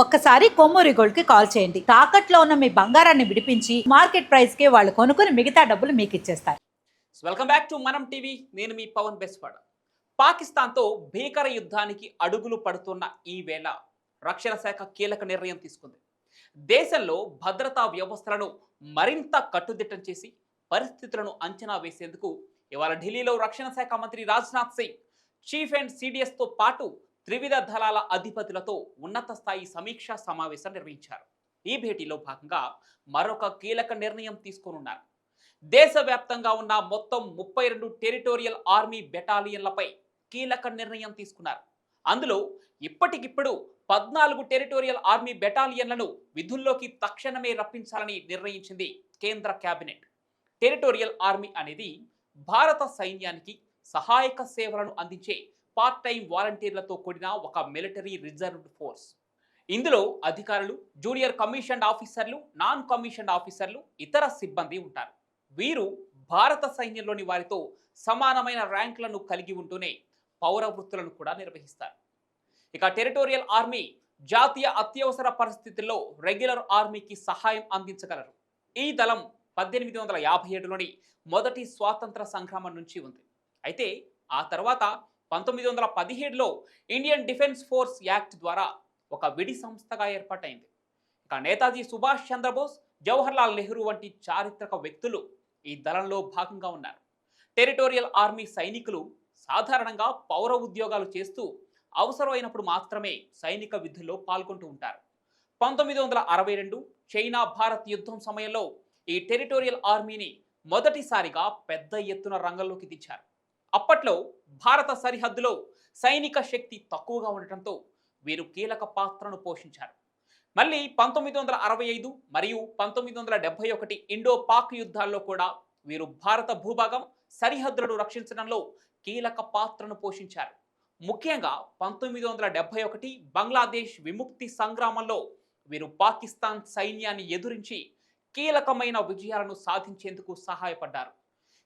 ఒక్కసారి కొమ్మూరి గోల్డ్ కి కాల్ చేయండి. తాకట్లో ఉన్న మీ బంగారాన్ని విడిపించి మార్కెట్ ప్రైస్ కి వాళ్ళు కొనుక్కుని మిగతా డబ్బులు మీకు ఇచ్చేస్తారు. వెల్కమ్ బ్యాక్ టు మనం టీవీ. నేను మీ పవన్ బెస్వాడ. పాకిస్తాన్తో భీకర యుద్ధానికి అడుగులు పడుతున్న ఈ వేళ రక్షణ శాఖ కీలక నిర్ణయం తీసుకుంది. దేశంలో భద్రతా వ్యవస్థలను మరింత కట్టుదిట్టం చేసి పరిస్థితులను అంచనా వేసేందుకు ఇవాళ ఢిల్లీలో రక్షణ శాఖ మంత్రి రాజ్నాథ్ సింగ్ చీఫ్ అండ్ సిడిఎస్తో పాటు త్రివిధ దళాల అధిపతులతో ఉన్నత స్థాయి సమీక్షా సమావేశం నిర్వహించారు. ఈ భేటీలో భాగంగా మరొక కీలక నిర్ణయం తీసుకోనున్నారు. దేశవ్యాప్తంగా ఉన్న మొత్తం 32 టెరిటోరియల్ ఆర్మీ బెటాలియన్లపై కీలక నిర్ణయం తీసుకున్నారు. అందులో ఇప్పటికిప్పుడు 14 టెరిటోరియల్ ఆర్మీ బెటాలియన్లను విధుల్లోకి తక్షణమే రప్పించాలని నిర్ణయించింది కేంద్ర కేబినెట్. టెరిటోరియల్ ఆర్మీ అనేది భారత సైన్యానికి సహాయక సేవలను అందించే పార్ట్ టైం వాలంటీర్లతో కూడిన ఒక మిలిటరీ రిజర్వ్డ్ ఫోర్స్. ఇందులో అధికారులు, జూనియర్ కమిషన్డ్ ఆఫీసర్లు, నాన్ కమిషన్డ్ ఆఫీసర్లు, ఇతర సిబ్బంది ఉంటారు. వీరు భారత సైన్యంలోని వారితో సమానమైన ర్యాంకులను కలిగి ఉంటూనే పౌర వృత్తులను కూడా నిర్వహిస్తారు. ఇక టెరిటోరియల్ ఆర్మీ జాతీయ అత్యవసర పరిస్థితుల్లో రెగ్యులర్ ఆర్మీకి సహాయం అందించగలరు. ఈ దళం 1857లోని మొదటి స్వాతంత్ర సంగ్రామం నుంచి ఉంది. అయితే ఆ తర్వాత 1917లో ఇండియన్ డిఫెన్స్ ఫోర్స్ యాక్ట్ ద్వారా ఒక విడి సంస్థగా ఏర్పాటైంది. ఇక నేతాజీ సుభాష్ చంద్రబోస్, జవహర్లాల్ నెహ్రూ వంటి చారిత్రక వ్యక్తులు ఈ దళంలో భాగంగా ఉన్నారు. టెరిటోరియల్ ఆర్మీ సైనికులు సాధారణంగా పౌర ఉద్యోగాలు చేస్తూ అవసరమైనప్పుడు మాత్రమే సైనిక విధుల్లో పాల్గొంటూ ఉంటారు. 1962 చైనా భారత్ యుద్ధం సమయంలో ఈ టెరిటోరియల్ ఆర్మీని మొదటిసారిగా పెద్ద ఎత్తున రంగంలోకి దించారు. అప్పట్లో భారత సరిహద్దులో సైనిక శక్తి తక్కువగా ఉండటంతో వీరు కీలక పాత్రను పోషించారు. మళ్ళీ 1965 మరియు 1971 ఇండో పాక్ యుద్ధాల్లో కూడా వీరు భారత భూభాగం సరిహద్దులను రక్షించడంలో కీలక పాత్రను పోషించారు. ముఖ్యంగా 1971 బంగ్లాదేశ్ విముక్తి సంగ్రామంలో వీరు పాకిస్తాన్ సైన్యాన్ని ఎదురించి కీలకమైన విజయాలను సాధించేందుకు సహాయపడ్డారు.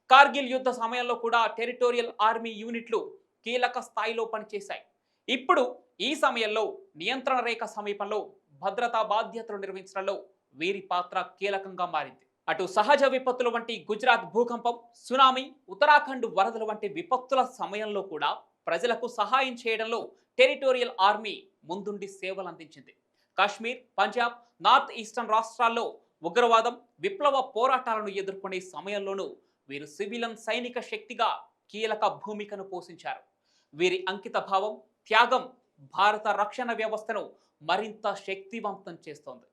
కార్గిల్ యుద్ధ సమయంలో కూడా టెరిటోరియల్ ఆర్మీ యూనిట్లు కీలక స్థాయిలో పనిచేశాయి. ఇప్పుడు ఈ సమయంలో నియంత్రణ రేఖ సమీపంలో భద్రతా బాధ్యతలు నిర్వహించడంలో వీరి పాత్ర కీలకంగా మారింది. అటు సహజ విపత్తుల వంటి గుజరాత్ భూకంపం, సునామీ, ఉత్తరాఖండ్ వరదల వంటి విపత్తుల సమయంలో కూడా ప్రజలకు సహాయం చేయడంలో టెరిటోరియల్ ఆర్మీ ముందుండి సేవలు అందించింది. కాశ్మీర్, పంజాబ్, నార్త్ ఈస్టర్న్ రాష్ట్రాల్లో ఉగ్రవాదం, విప్లవ పోరాటాలను ఎదుర్కొనే సమయంలోనూ వీరు సివిలియన్ సైనిక శక్తిగా కీలక భూమికను పోషించారు. వీరి అంకిత భావం, త్యాగం భారత రక్షణ వ్యవస్థను మరింత శక్తివంతం చేస్తోంది.